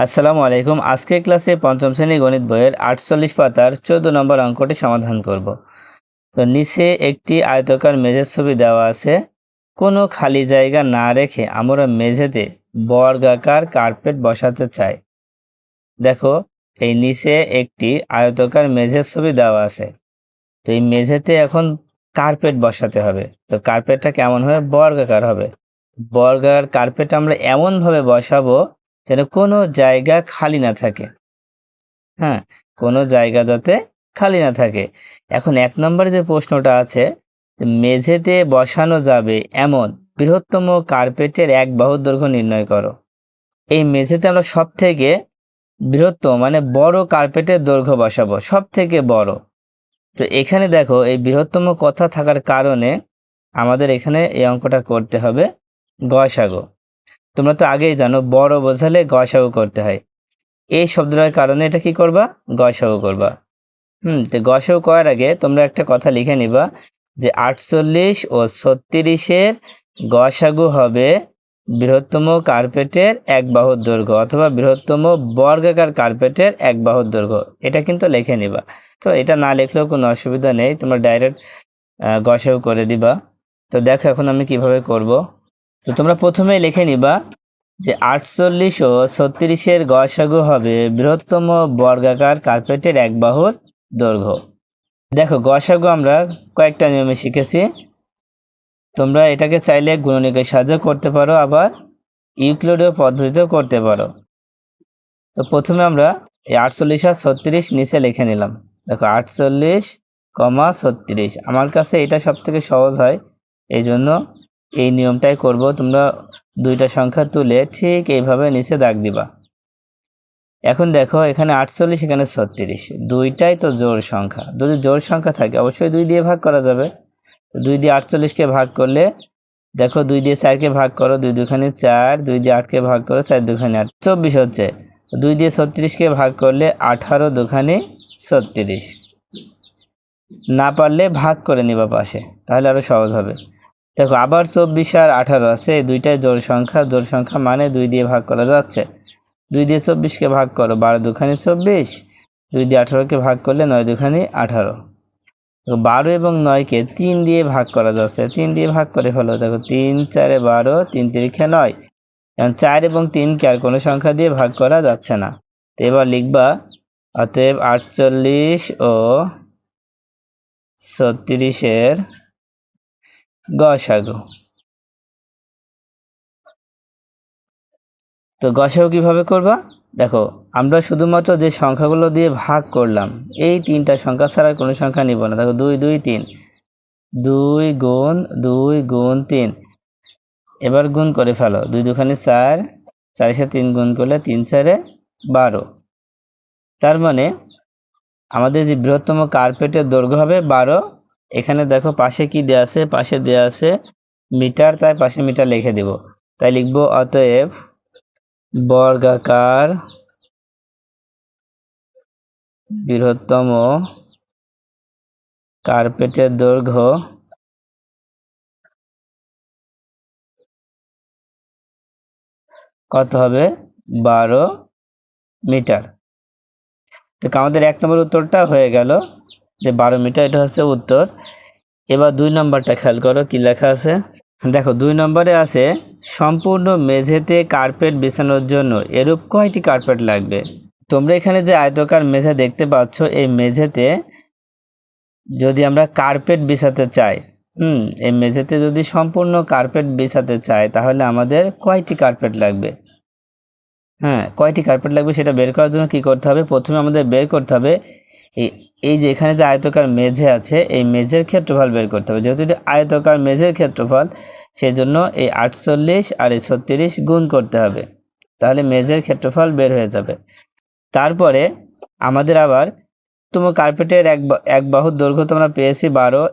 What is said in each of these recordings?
আসসালামু আলাইকুম। আজকের ক্লাসে পঞ্চম শ্রেণী গণিত বইয়ের 48 পাতার 14 নম্বর অঙ্কটি সমাধান করব। তো নিচে একটি আয়তাকার মেঝের ছবি দেওয়া আছে। কোনো খালি জায়গা না রেখে আমরা মেঝেতে বর্গাকার কার্পেট বসাতে চাই। দেখো, এই নিচে একটি আয়তাকার মেঝের ছবি দেওয়া আছে। তো এই মেঝেতে এখন কার্পেট বসাতে হবে। তো কার্পেটটা কেমন হবে? বর্গাকার হবে। বর্গাকার কার্পেট আমরা এমনভাবে বসাবো যেন কোনো জায়গা খালি না থাকে। হ্যাঁ, কোনো জায়গা যাতে খালি না থাকে। এখন ১ নম্বরে যে প্রশ্নটা আছে, মেঝেতে বসানো যাবে এমন বৃহত্তম কার্পেটের এক বাহুর দৈর্ঘ্য নির্ণয় করো। এই মেঝেতে আমরা সবথেকে বৃহত্তম মানে বড় কার্পেটের দৈর্ঘ্য বসাবো, সবথেকে বড়। তো এখানে দেখো, এই বৃহত্তম কথা থাকার কারণে আমাদের এখানে এই অঙ্কটা করতে হবে গসাগু। তোমরা তো আগেই জানো, বড় বোঝালে গসাগু করতে হয়। এই শব্দটার কারণে এটা কি করবা? গসাগু করবা। তো গসাগু করার আগে তোমরা একটা কথা লিখে নিবা যে 48 ও 36-এর গসাগু হবে বৃহত্তম কার্পেটের এক বাহুর দৈর্ঘ্য অথবা বৃহত্তম বর্গাকার কার্পেটের এক বাহুর দৈর্ঘ্য। এটা কিন্তু লিখে নিবা। তো এটা না লিখলেও কোনো অসুবিধা নেই, তোমরা ডাইরেক্ট গসাগু করে দিবা। তো দেখো এখন আমি কিভাবে করব। তো তোমরা প্রথমেই লিখে নিবা যে 48 ও 36-এর গসাগু হবে বৃহত্তম বর্গাকার কার্পেটের এক বাহুর দৈর্ঘ্য। দেখো, গসাগু আমরা কয়েকটা নিয়মে শিখেছি। তোমরা এটাকে চাইলে গুণনীয়কের সাহায্যে করতে পারো, আবার ইউক্লিডীয় পদ্ধতিতেও করতে পারো। তো প্রথমে আমরা এই 48 আর 36 নিচে লিখে নিলাম। দেখো, 48, 36। আমার কাছে এটা সব থেকে সহজ হয়, এই জন্য এই নিয়মটাই করব। তোমরা দুইটা সংখ্যা তুলে ঠিক এইভাবে নিচে দাগ দিবা। এখন দেখো, এখানে 48, এখানে 36, দুইটাই তো জোড় সংখ্যা। যদি জোড় সংখ্যা থাকে অবশ্যই 2 দিয়ে ভাগ করা যাবে। 2 দিয়ে 48-কে ভাগ করলে দেখো, 2 দিয়ে 4-কে ভাগ করো, 2 দুখানি 4, 2 দিয়ে 8-কে ভাগ করো, 4 দুখানি 8, 24 হচ্ছে। 2 দিয়ে 36-কে ভাগ করলে 18 দুখানি 36। না পারলে ভাগ করে নিবা পাশে, তাহলে আরও সহজ হবে। দেখো, আবার 24 আর 18 আছে, এই দুইটাই জোড় সংখ্যা। জোড় সংখ্যা মানে 2 দিয়ে ভাগ করা যাচ্ছে। 2 দিয়ে 24-কে ভাগ করো, 12 দুখানি 24। 2 দিয়ে 18-কে ভাগ করলে 9 দুখানি 18। 12 এবং 9-কে 3 দিয়ে ভাগ করা যাচ্ছে, 3 দিয়ে ভাগ করে ফেলো। দেখো, 3 4 12, 3 3 9। এখন 4 এবং 3-কে আর কোনো সংখ্যা দিয়ে ভাগ করা যাচ্ছে না। তো এবার লিখবা, অতএব 48 ও 36-এর গসাগু। তো গসাগু কিভাবে করবা? দেখো, আমরা শুধুমাত্র যে সংখ্যাগুলো দিয়ে ভাগ করলাম, এই 3টা সংখ্যা ছাড়া কোনো সংখ্যা নিব না। দেখো, 2 2 3, 2 গুণ 2 গুণ 3। এবার গুণ করে ফেলো, 2 দুখানি 4, 4-এর সাথে 3 গুণ করলে 3 4 12। তার মানে আমাদের যে বৃহত্তম কার্পেটের দৈর্ঘ্য হবে 12। এখানে দেখো পাশে কি দেওয়া আছে? পাশে দেওয়া আছে মিটার, তাই পাশে মিটার লিখে দেব। তাই লিখবো, অতএব বর্গাকার বৃহত্তম কার্পেটের দৈর্ঘ্য কত হবে? 12 মিটার। তো আমাদের 1 নম্বর উত্তরটা হয়ে গেল যে 12 মিটার, এটা হচ্ছে উত্তর। এবার 2 নম্বরটা খেয়াল করো, কি লেখা আছে। দেখো, 2 নম্বরে আছে সম্পূর্ণ মেঝেতে কার্পেট বিছানোর জন্য এরূপ কয়টি কার্পেট লাগবে। তোমরা এখানে যে আয়তাকার মেঝে দেখতে পাচ্ছ, এই মেঝেতে যদি আমরা কার্পেট বিছাতে চাই, এই মেঝেতে যদি সম্পূর্ণ কার্পেট বিছাতে চাই, তাহলে আমাদের কয়টি কার্পেট লাগবে? কয়টি কার্পেট লাগবে সেটা বের করার জন্য কি করতে হবে? প্রথমে আমাদের বের করতে হবে এই যে এখানে যে আয়তাকার মেঝে আছে, এই মেঝের ক্ষেত্রফল বের করতে হবে। যেহেতু এটা আয়তাকার মেঝের ক্ষেত্রফল, সেই জন্য এই 48 আর এই 36 গুণ করতে হবে, তাহলে মেঝের ক্ষেত্রফল বের হয়ে যাবে। তারপরে আমাদের আবার কার্পেটের এক বাহুর দৈর্ঘ্য তোমরা পেয়েছি 12,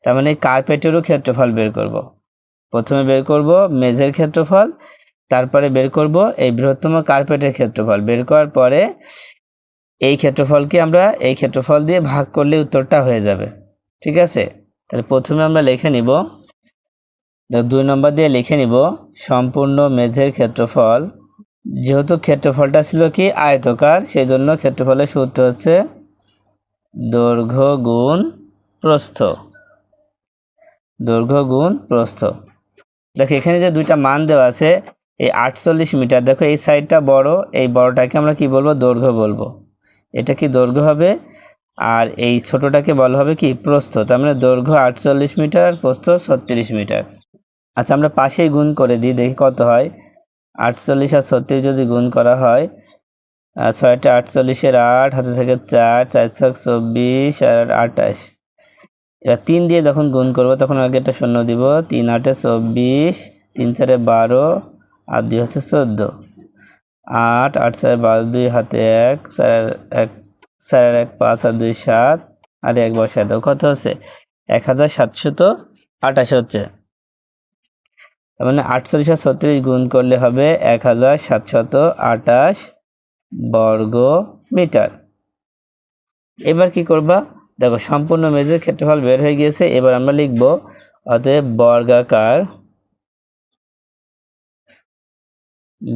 তার মানে কার্পেটেরও ক্ষেত্রফল বের করব। প্রথমে বের করব মেঝের ক্ষেত্রফল, তারপরে বের করব এই বৃহত্তম কার্পেটের ক্ষেত্রফল। বের করার পরে এই ক্ষেত্রফলকে আমরা এই ক্ষেত্রফল দিয়ে ভাগ করলে উত্তরটা হয়ে যাবে। ঠিক আছে? তাহলে প্রথমে আমরা লিখে নিব, 2 নম্বর দিয়ে লিখে নিব সম্পূর্ণ মেঝের ক্ষেত্রফল যেহেতু ক্ষেত্রফলটা ছিল কি আয়তকার, সেই জন্য ক্ষেত্রফলের সূত্র হচ্ছে দৈর্ঘ্য গুণ প্রস্থ। দৈর্ঘ্য গুণ প্রস্থ। দেখো এখানে যে দুইটা মান দেওয়া আছে, এই 48 মিটার, দেখো এই সাইডটা বড়, এই বড়টাকে আমরা কি বলবো? দৈর্ঘ্য বলবো। এটা কি দৈর্ঘ্য হবে, আর এই ছোটটাকে বলা হবে কি প্রস্থ। তার মানে দৈর্ঘ্য 48 মিটার, প্রস্থ 36 মিটার। আচ্ছা আমরা পাশেই গুণ করে দিই, দেখি কত হয়। 48 আর 36 যদি গুণ করা হয়, 6টা 48-এর 8, হাতে থেকে 4, 4 ছক 24 আর 28। এবার 3 দিয়ে যখন গুণ করবো তখন আগে একটা শূন্য দিব। 3 8-এ 24, 3 4-এ 12 আর 2 হচ্ছে 14। 8 8 4 12, 2 হাতে 1, 4 1 4 1 5 আর 2 7 আর 1 বসায় দাও। কত হচ্ছে? 1728 হচ্ছে। তার মানে 48 আর 36 গুণ করলে হবে 1728 বর্গ মিটার। এবার কি করবা? দেখো সম্পূর্ণ মেঝের ক্ষেত্রফল বের হয়ে গিয়েছে। এবার আমরা লিখব অতএব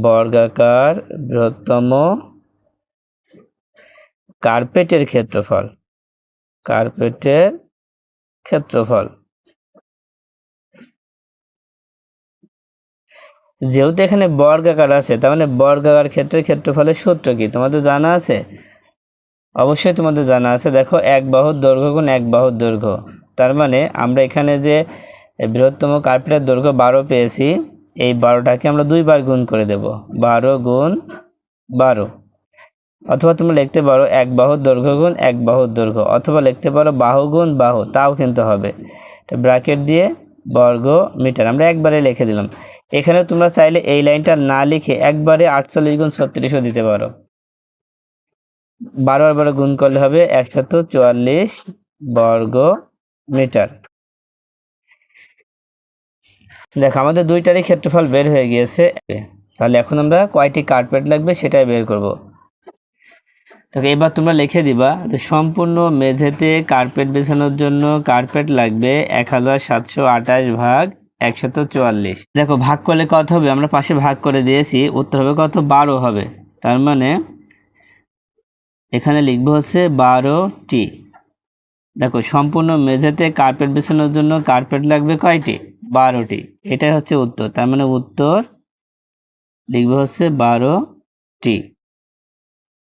বর্গাকার বৃহত্তম কার্পেটের ক্ষেত্রফল। কার্পেটের ক্ষেত্রফল। যেহেতু এখানে বর্গাকার আছে, তার মানে বর্গাকার ক্ষেত্রের ক্ষেত্রফলের সূত্র কি তোমাদের জানা আছে? অবশ্যই তোমাদের জানা আছে। দেখো এক বাহুর দৈর্ঘ্য গুণ এক বাহুর দৈর্ঘ্য। তার মানে আমরা এখানে যে বৃহত্তম কার্পেটের দৈর্ঘ্য 12 পেয়েছি, এই 12টাকে আমরা 2 বার গুণ করে দেব। 12 গুণ 12। অথবা তুমি লিখতে পারো এক বাহুর দৈর্ঘ্য গুণ এক বাহুর দৈর্ঘ্য, অথবা লিখতে পারো বাহু গুণ বাহু, তাও কিন্তু হবে। ব্র্যাকেট দিয়ে বর্গ মিটার আমরা একবারে লিখে দিলাম। এখানে তোমরা চাইলে এই লাইনটা না লিখে একবারে 48 গুণ 36ও দিতে পারো। 12 আর 12 গুণ করলে হবে 144 বর্গ মিটার। দেখো আমাদের দুইটারই ক্ষেত্রফল বের হয়ে গিয়েছে। তাহলে এখন আমরা কয়টি কার্পেট লাগবে সেটাই বের করব। তো এবার তোমরা লিখে দিবা যে সম্পূর্ণ মেঝেতে কার্পেট বিছানোর জন্য কার্পেট লাগবে 1728 ভাগ 144। দেখো ভাগ করলে কত হবে? আমরা পাশে ভাগ করে দিয়েছি, উত্তর হবে কত? 12 হবে। তার মানে এখানে লিখবো হচ্ছে 12টি। দেখো সম্পূর্ণ মেঝেতে কার্পেট বিছানোর জন্য কার্পেট লাগবে কয়টি? 12টি। এটাই হচ্ছে উত্তর। তার মানে উত্তর লিখবো হচ্ছে 12টি।